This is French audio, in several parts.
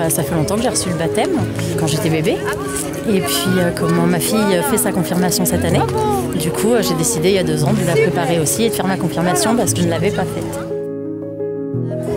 Ça fait longtemps que j'ai reçu le baptême, quand j'étais bébé. Et puis comment ma fille fait sa confirmation cette année, du coup j'ai décidé il y a 2 ans de la préparer aussi et de faire ma confirmation parce que je ne l'avais pas faite.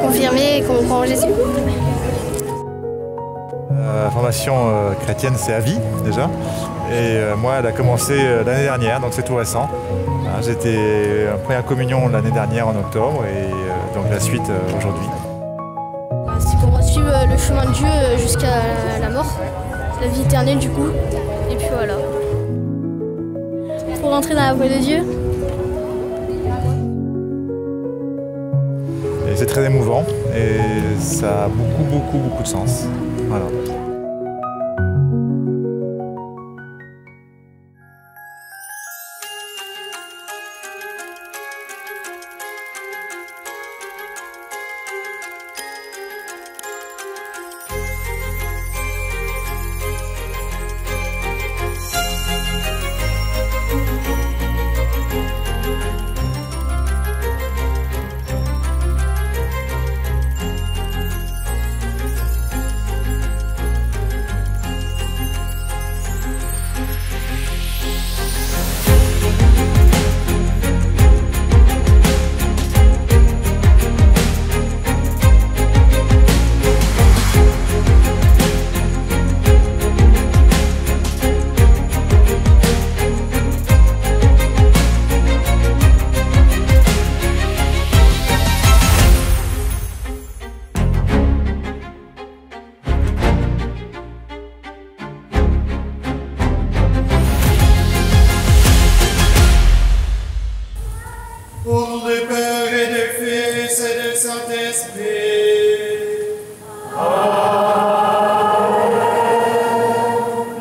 Confirmer qu'on croit en Jésus. La formation chrétienne, c'est à vie déjà. Et moi, elle a commencé l'année dernière, donc c'est tout récent. J'étais en première communion l'année dernière en octobre et donc la suite aujourd'hui. C'est pour suivre le chemin de Dieu jusqu'à la mort, la vie éternelle du coup. Et puis voilà. Pour rentrer dans la voie de Dieu. Et c'est très émouvant et ça a beaucoup de sens. Voilà. Au nom du Père et du Fils et du Saint-Esprit.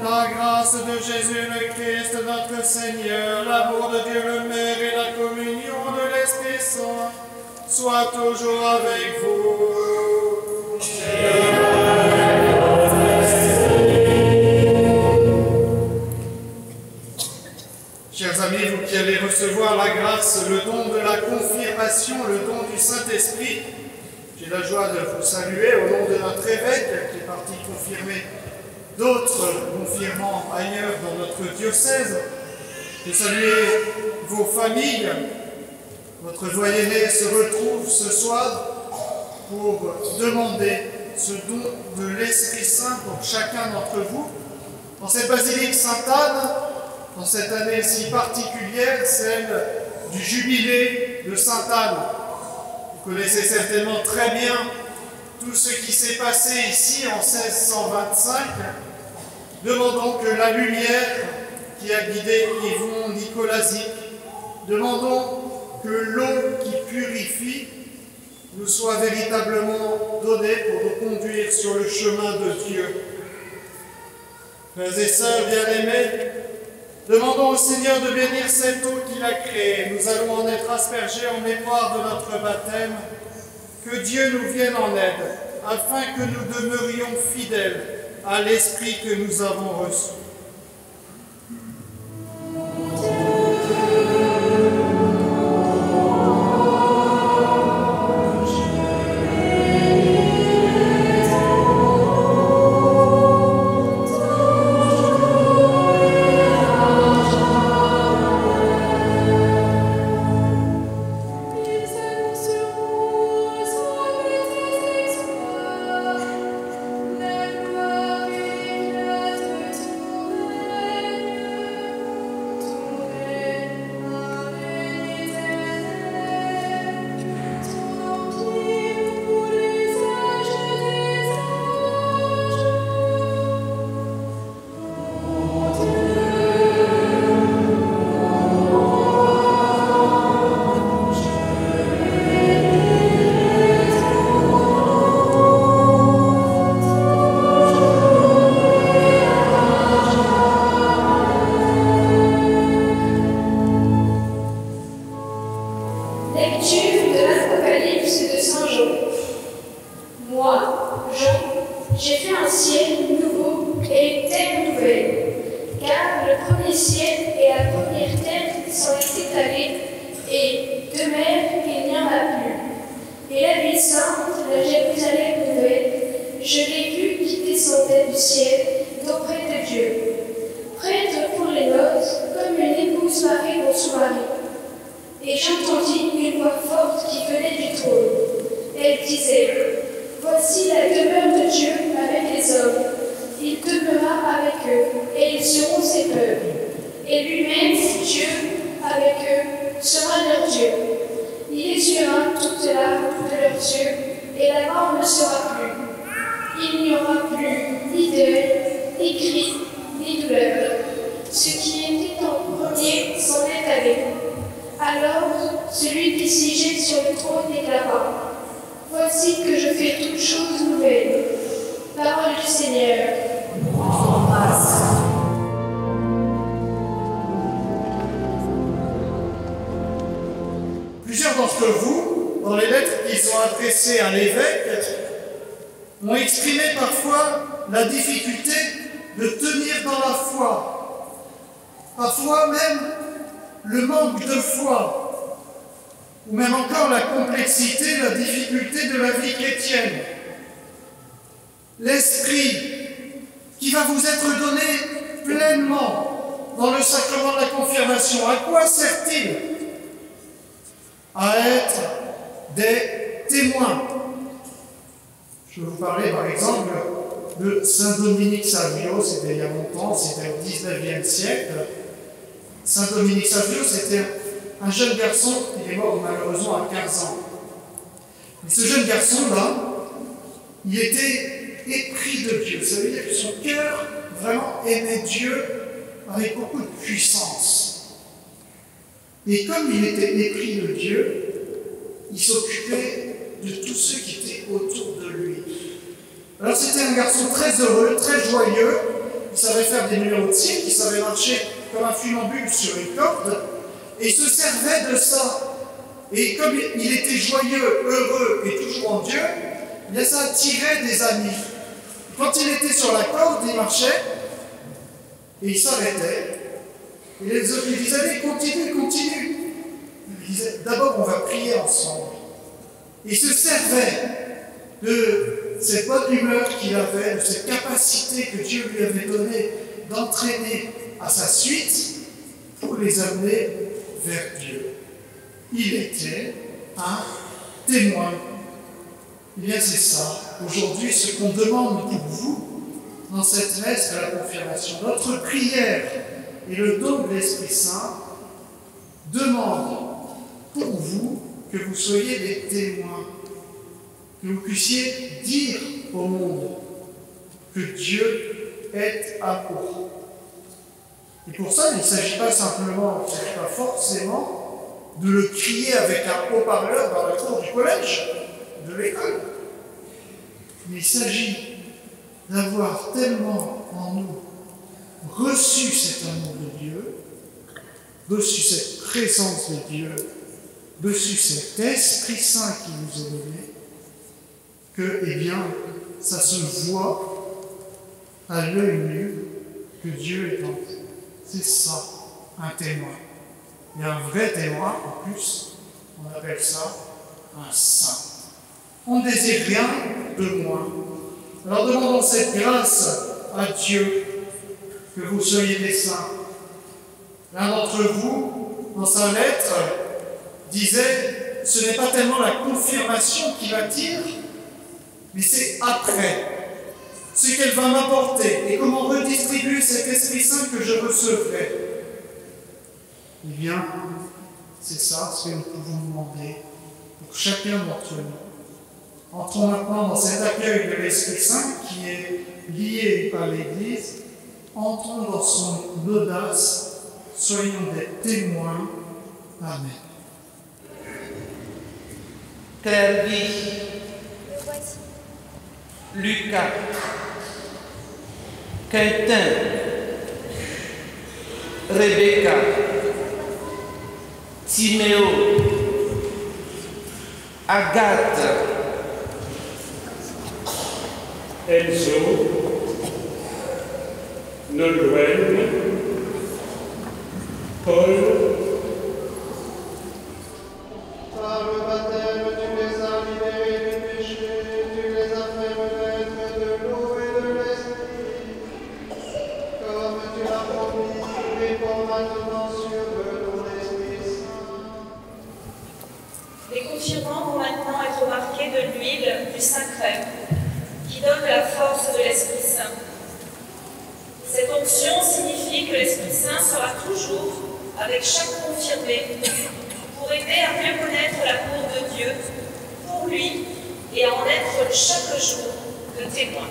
La grâce de Jésus le Christ, notre Seigneur, l'amour de Dieu le Père et la communion de l'Esprit Saint soient toujours avec vous. Chers amis, vous qui allez recevoir la grâce, le don de la confirmation, le don du Saint-Esprit, j'ai la joie de vous saluer au nom de notre évêque qui est parti confirmer d'autres confirmants ailleurs dans notre diocèse, de saluer vos familles. Votre doyenné se retrouve ce soir pour demander ce don de l'Esprit Saint pour chacun d'entre vous. Dans cette basilique Sainte-Anne, dans cette année si particulière, celle du jubilé de Sainte-Anne. Vous connaissez certainement très bien tout ce qui s'est passé ici en 1625. Demandons que la lumière qui a guidé Yvon Nicolazic, demandons que l'eau qui purifie nous soit véritablement donnée pour nous conduire sur le chemin de Dieu. Frères et sœurs bien-aimés, demandons au Seigneur de bénir cette eau qu'il a créée. Nous allons en être aspergés en mémoire de notre baptême. Que Dieu nous vienne en aide, afin que nous demeurions fidèles à l'Esprit que nous avons reçu. Lecture de l'Apocalypse de Saint Jean. Moi, Jean, j'ai fait un ciel nouveau et une terre nouvelle, car le premier ciel et la première terre sont étalés, et de mer il n'y en a plus. Et la ville sainte, la Jérusalem nouvelle, je l'ai vu qui descendait du ciel d'auprès de Dieu, prête pour les noces, comme une épouse mariée pour son mari. Et j'entendis une voix forte qui venait du trône. Elle disait, « Voici la demeure de Dieu avec les hommes. Il demeurera avec eux, et ils seront ses peuples. Et lui-même, Dieu, avec eux, sera leur Dieu. Il essuiera toute larme de leurs yeux, et la mort ne sera plus. Il n'y aura plus ni deuil, ni cri, ni douleur. Ce qui était en premier s'en est allé. Alors, celui qui siégeait sur le trône déclara, « Voici que je fais toutes choses nouvelles. » Parole du Seigneur. Plusieurs d'entre vous, dans les lettres qu'ils ont adressées à l'évêque, ont exprimé parfois la difficulté de tenir dans la foi, parfois même le manque de foi, ou même encore la complexité, la difficulté de la vie chrétienne. L'Esprit qui va vous être donné pleinement dans le sacrement de la confirmation, à quoi sert-il? À être des témoins. Je vais vous parler par exemple de Saint Dominique Savio, c'était il y a longtemps, c'était au XIXe siècle. Saint Dominique Savio, c'était un jeune garçon, il est mort malheureusement à 15 ans. Mais ce jeune garçon-là, il était épris de Dieu. Ça veut dire que son cœur vraiment aimait Dieu avec beaucoup de puissance. Et comme il était épris de Dieu, il s'occupait de tous ceux qui étaient autour de lui. Alors c'était un garçon très heureux, très joyeux, il savait faire des numéros de cirque, il savait marcher comme un funambule sur une corde, et il se servait de ça. Et comme il était joyeux, heureux et toujours en Dieu, eh bien ça attirait des amis. Quand il était sur la corde, il marchait, et il s'arrêtait, et les autres lui disaient, allez, continue, continue. Il disait, d'abord on va prier ensemble. Il se servait de cette bonne humeur qu'il avait, de cette capacité que Dieu lui avait donnée d'entraîner à sa suite pour les amener vers Dieu. Il était un témoin. Eh bien c'est ça, aujourd'hui, ce qu'on demande pour vous dans cette messe de la confirmation. Notre prière et le don de l'Esprit Saint demandent pour vous que vous soyez des témoins, que vous puissiez dire au monde que Dieu est amour. Et pour ça, il ne s'agit pas simplement, il ne s'agit pas forcément de le crier avec un haut-parleur dans la cour du collège, de l'école. Mais il s'agit d'avoir tellement en nous reçu cet amour de Dieu, reçu cette présence de Dieu, reçu cet Esprit Saint qui nous est donné, que, eh bien, ça se voit à l'œil nu que Dieu est en vous. C'est ça, un témoin. Et un vrai témoin, en plus, on appelle ça un saint. On ne désire rien de moins. Alors demandons cette grâce à Dieu, que vous soyez des saints. L'un d'entre vous, dans sa lettre, disait, ce n'est pas tellement la confirmation qui m'attire, mais c'est après, ce qu'elle va m'apporter et comment redistribuer cet Esprit Saint que je recevrai. Eh bien, c'est ça ce que nous pouvons demander pour chacun d'entre nous. Entrons maintenant dans cet accueil de l'Esprit Saint qui est lié à l'Église. Entrons dans son audace, soyons des témoins. Amen. Clervis, Lucas, Quentin, Rebecca, Timéo, Agathe, Enzo, Nolwenn, Paul. Par le baptême, tu les as libérés du péché, tu les as fait renaître de avec chaque confirmé pour aider à mieux connaître l'amour de Dieu pour lui et à en être chaque jour le témoin.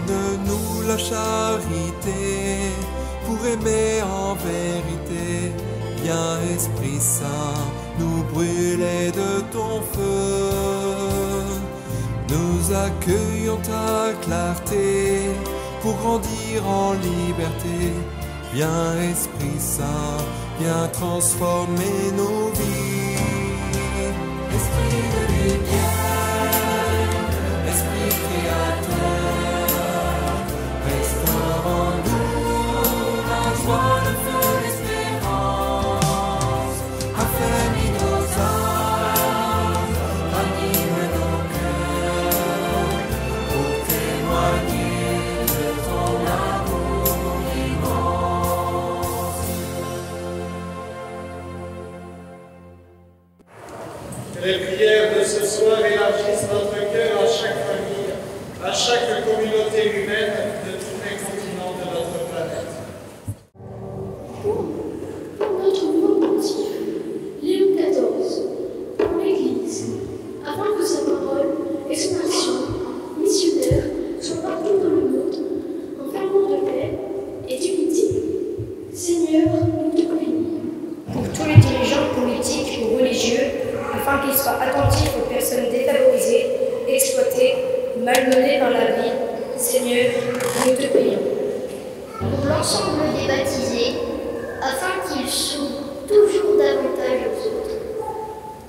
Donne-nous la charité pour aimer en vérité. Viens Esprit Saint, nous brûler de ton feu. Nous accueillons ta clarté pour grandir en liberté. Viens Esprit Saint, viens transformer nos vies. Esprit de lumière, Esprit créateur, restaure en nous la joie, le feu, l'espérance. Affermis nos âmes, anime nos cœurs, pour témoigner de ton amour immense. Que les prières de ce soir élargissent notre cœur à chaque famille, à chaque communauté humaine de tous les continents de notre planète. Pour notre nouveau pontife, Léon XIV, pour l'Église, afin que sa parole et son action missionnaire soient partout dans le monde, en ferment de paix et d'unité. Seigneur, nous te prions. Pour tous les dirigeants politiques ou religieux, afin qu'ils soient attentifs aux personnes défavorisées, exploitées, malmenées dans la vie, Seigneur, nous te prions. Pour l'ensemble des baptisés, afin qu'ils s'ouvrent toujours davantage aux autres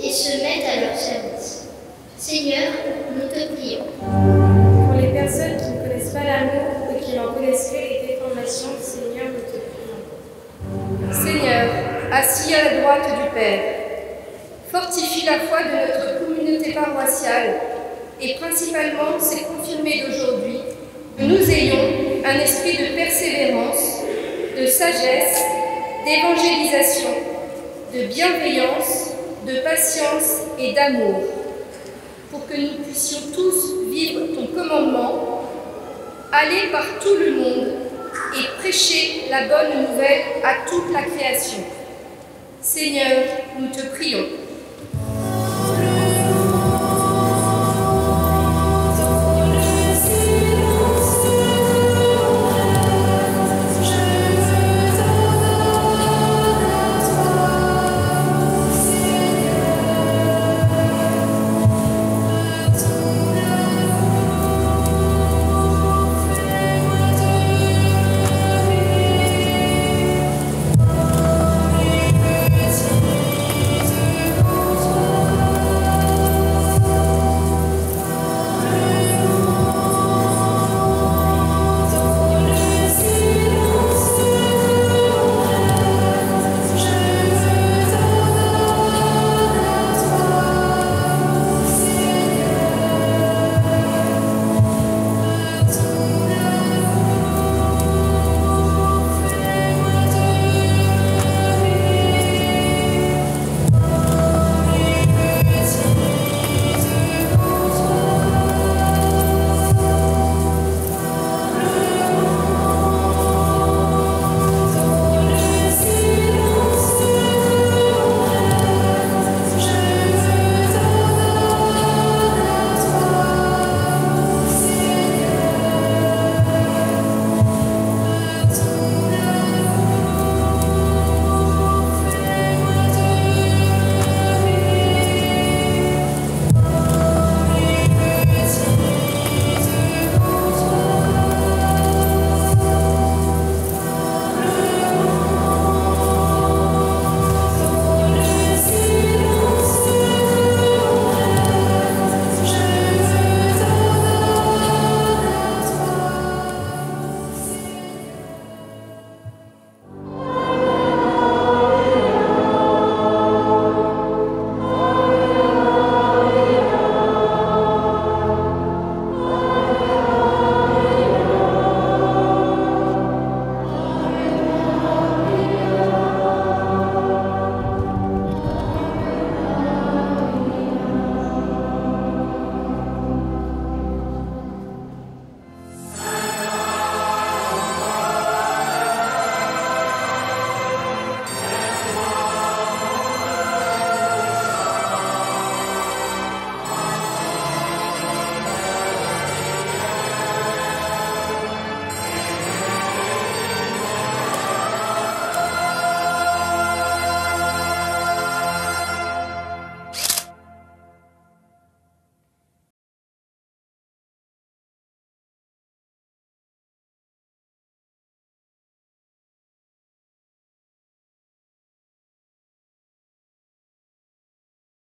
et se mettent à leur service. Seigneur, nous te prions. Pour les personnes qui ne connaissent pas l'amour et qui n'en connaissent que les déformations, Seigneur, nous te prions. Seigneur, assis à la droite du Père, fortifie la foi de notre communauté paroissiale et principalement ses confirmés d'aujourd'hui, que nous ayons un esprit de persévérance, de sagesse, d'évangélisation, de bienveillance, de patience et d'amour, pour que nous puissions tous vivre ton commandement, aller par tout le monde et prêcher la bonne nouvelle à toute la création. Seigneur, nous te prions.